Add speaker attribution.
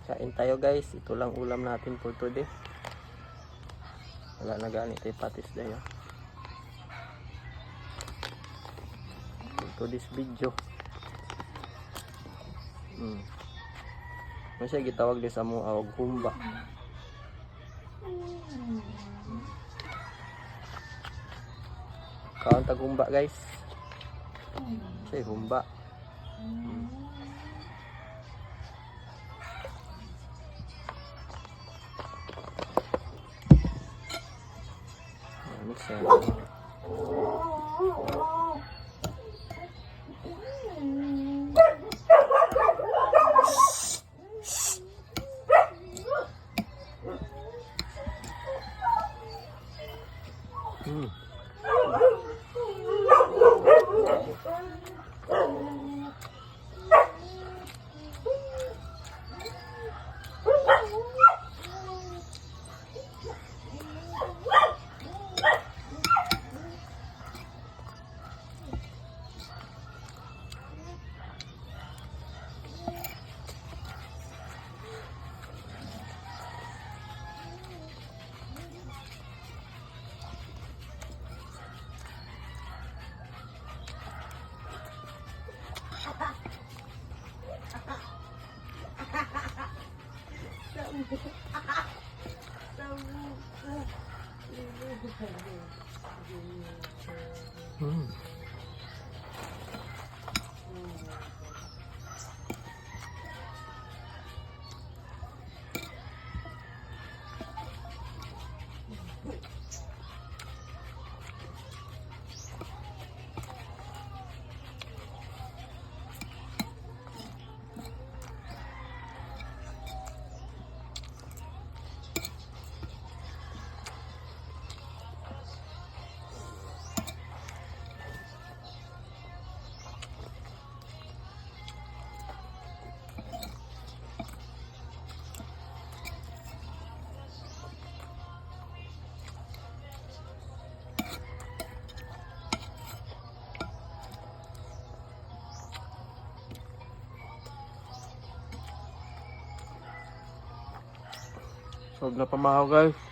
Speaker 1: Kain tayo guys. Ito lang ulam natin for today. Wala na ganit ay patis dayo. For this video. Masya gitawag din sa mga awag humba. Kaon tag humba guys. Say humba. Mix yan. Huwag na pamahaw guys.